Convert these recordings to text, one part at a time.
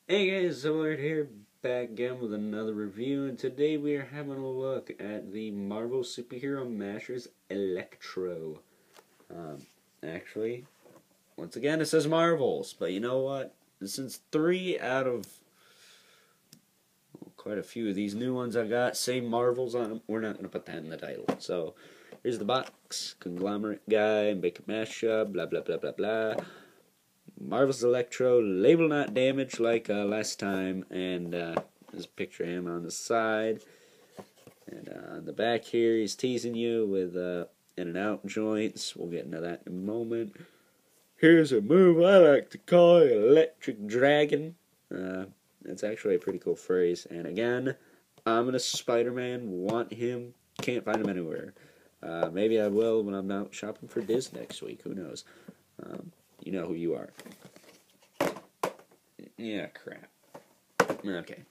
Hey guys, Zoard here, back again with another review, and today we are having a look at the Marvel Superhero Mashers Electro. Actually, once again it says Marvels, but you know what? Since 3 out of quite a few of these new ones I got say Marvels on them, we're not going to put that in the title. So, here's the box, conglomerate guy, make a mashup, blah blah blah blah blah. Marvel's Electro, label not damaged like last time, and there's a picture of him on the side. And on the back here, he's teasing you with in and out joints. We'll get into that in a moment. Here's a move I like to call Electric Dragon. That's actually a pretty cool phrase. And again, I'm a Spider-Man, want him, can't find him anywhere. Maybe I will when I'm out shopping for Diz next week, who knows. You know who you are. Yeah, crap. Okay.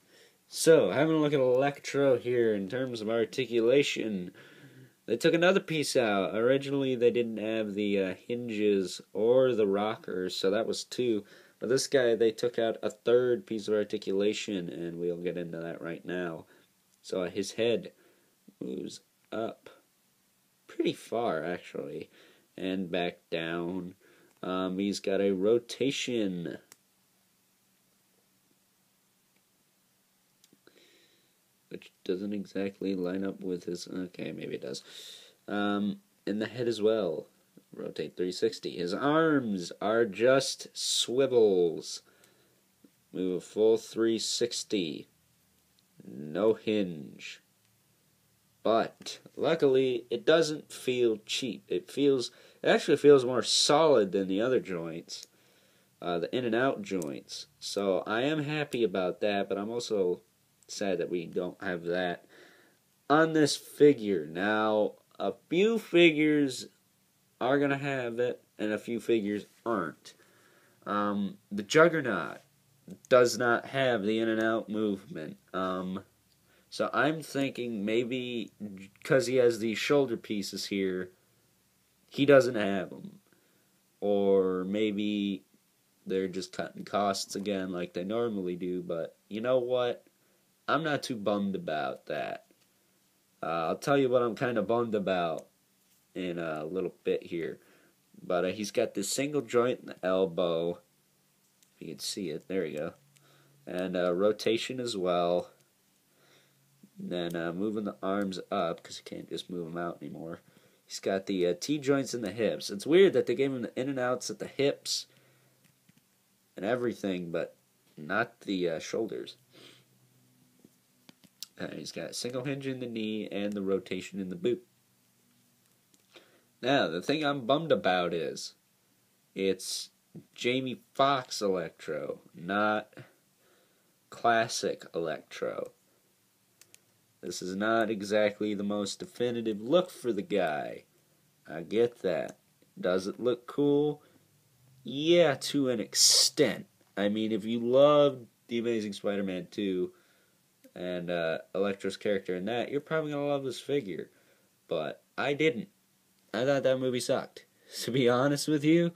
So, having a look at Electro here in terms of articulation. They took another piece out. Originally, they didn't have the hinges or the rockers, so that was 2. But this guy, they took out a 3rd piece of articulation, and we'll get into that right now. So, his head moves up pretty far, actually, and back down. He's got a rotation. Which doesn't exactly line up with his... Okay, maybe it does. In the head as well. Rotate 360. His arms are just swivels. Move a full 360. No hinge. But, luckily, it doesn't feel cheap. It actually feels more solid than the other joints. The in and out joints. So, I am happy about that, but I'm also sad that we don't have that on this figure. Now, a few figures are going to have it, and a few figures aren't. The Juggernaut does not have the in and out movement. So I'm thinking maybe because he has these shoulder pieces here, he doesn't have them. Or maybe they're just cutting costs again like they normally do. But you know what? I'm not too bummed about that. I'll tell you what I'm kind of bummed about in a little bit here. But he's got this single joint in the elbow. If you can see it, there you go. And rotation as well. And then moving the arms up, because you can't just move them out anymore. He's got the T-joints in the hips. It's weird that they gave him the in and outs at the hips and everything, but not the shoulders. He's got a single hinge in the knee and the rotation in the boot. Now, the thing I'm bummed about is it's Jamie Foxx Electro, not classic Electro. This is not exactly the most definitive look for the guy. I get that. Does it look cool? Yeah, to an extent. I mean, if you loved The Amazing Spider-Man 2 and Electro's character in that, you're probably going to love this figure. But I didn't. I thought that movie sucked. To be honest with you,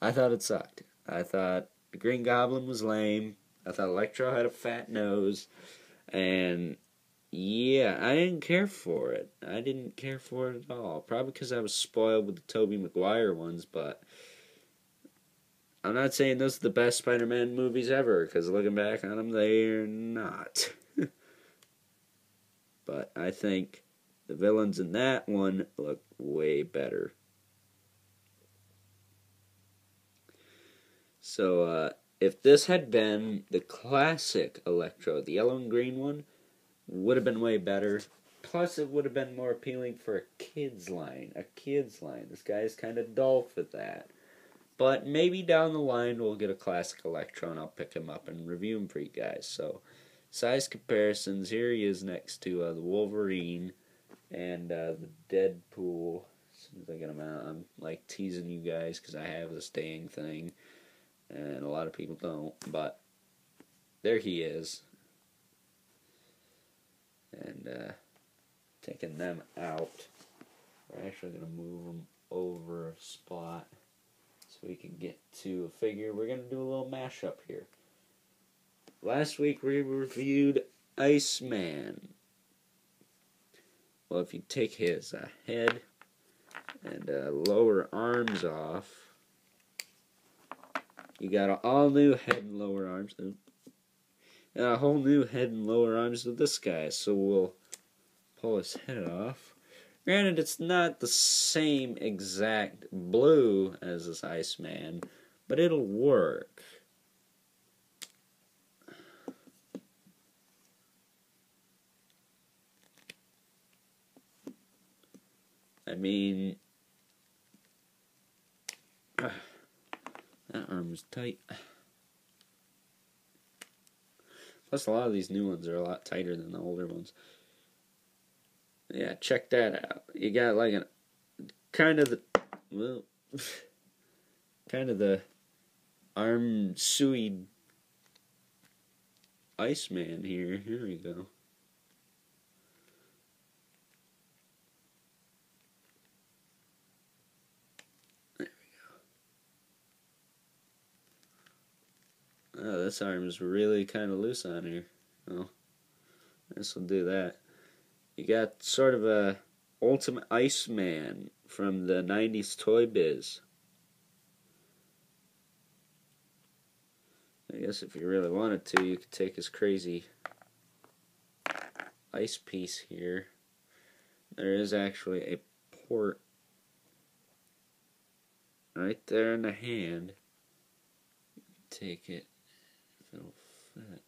I thought it sucked. I thought the Green Goblin was lame. I thought Electro had a fat nose. And yeah, I didn't care for it. I didn't care for it at all. Probably because I was spoiled with the Tobey Maguire ones, but I'm not saying those are the best Spider-Man movies ever, because looking back on them, they're not. But I think the villains in that one look way better. So, if this had been the classic Electro, the yellow and green one, would have been way better. Plus, it would have been more appealing for a kid's line. A kid's line. This guy's kind of dull for that. But maybe down the line we'll get a classic Electro and I'll pick him up and review him for you guys. So, size comparisons. Here he is next to the Wolverine and the Deadpool. As soon as I get him out, I'm like teasing you guys because I have this dang thing. And a lot of people don't. But there he is. And taking them out. We're actually going to move them over a spot so we can get to a figure. We're going to do a little mashup here. Last week we reviewed Iceman. Well, if you take his head and lower arms off, you got an all new head and lower arms. And a whole new head and lower arms with this guy. So we'll pull his head off. Granted, it's not the same exact blue as this Iceman, but it'll work. I mean, that arm is tight. Plus, a lot of these new ones are a lot tighter than the older ones. Yeah, check that out. You got like a kind of the arm suey Iceman here. Here we go. There we go. Oh, this arm is really kind of loose on here. Oh, this will do that. You got sort of a Ultimate Iceman from the 90s Toy Biz. I guess if you really wanted to, you could take his crazy ice piece here. There is actually a port right there in the hand. Take it if it'll fit.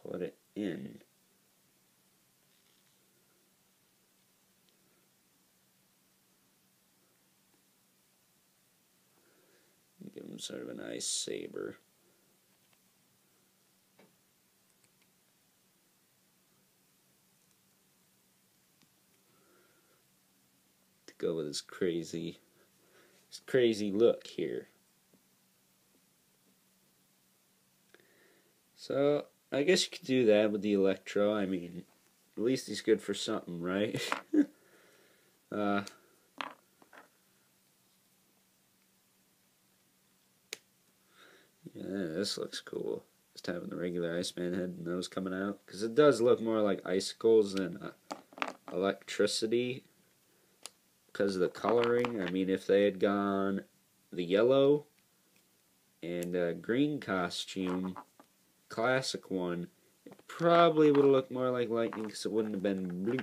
Put it in. Give him sort of a nice saber. To go with his crazy look here. So I guess you could do that with the Electro. I mean, at least he's good for something, right? Yeah, this looks cool. Just having the regular Iceman head and nose coming out. Because it does look more like icicles than electricity. Because of the coloring. I mean, if they had gone the yellow and green costume, classic one, it probably would have looked more like lightning because it wouldn't have been blue.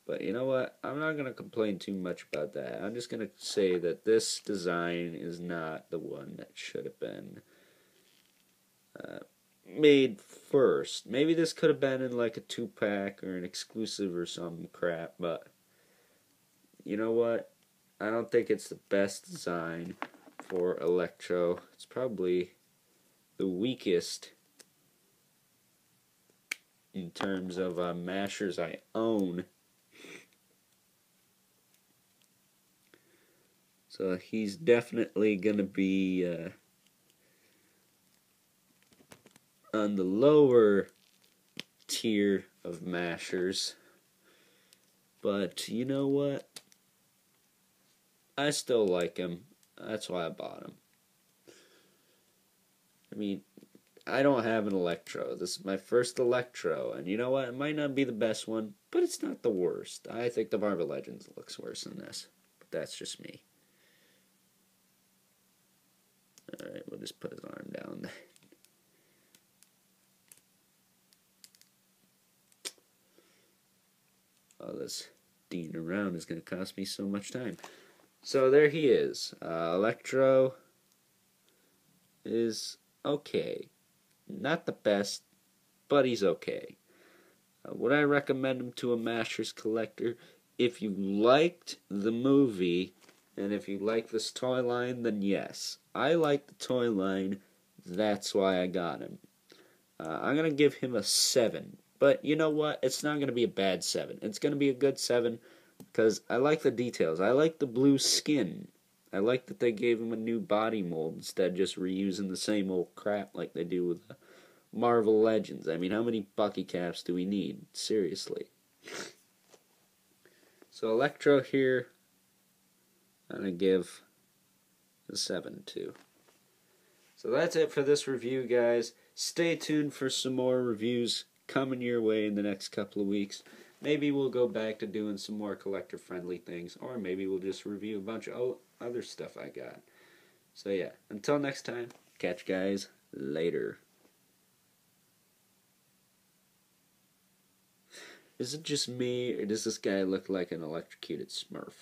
But you know what? I'm not going to complain too much about that. I'm just going to say that this design is not the one that should have been made first. Maybe this could have been in like a 2-pack or an exclusive or some crap, but you know what? I don't think it's the best design for Electro. It's probably the weakest in terms of mashers I own. So he's definitely going to be on the lower tier of mashers. But you know what? I still like him. That's why I bought him. I mean, I don't have an Electro. This is my first Electro. And you know what? It might not be the best one, but it's not the worst. I think the Marvel Legends looks worse than this. But that's just me. Alright, we'll just put his arm down. Oh, this shifting around is going to cost me so much time. So there he is. Electro is okay. Not the best, but he's okay. Would I recommend him to a Masters collector? If you liked the movie, and if you like this toy line, then yes. I like the toy line, that's why I got him. I'm going to give him a 7. But you know what? It's not going to be a bad 7. It's going to be a good 7 because I like the details. I like the blue skin. I like that they gave him a new body mold instead of just reusing the same old crap like they do with Marvel Legends. I mean, how many Bucky caps do we need? Seriously. So Electro here, I'm going to give a 7 too. So that's it for this review, guys. Stay tuned for some more reviews coming your way in the next couple of weeks. Maybe we'll go back to doing some more collector-friendly things, or maybe we'll just review a bunch of other stuff I got. So yeah, until next time, catch you guys later. Is it just me, or does this guy look like an electrocuted Smurf?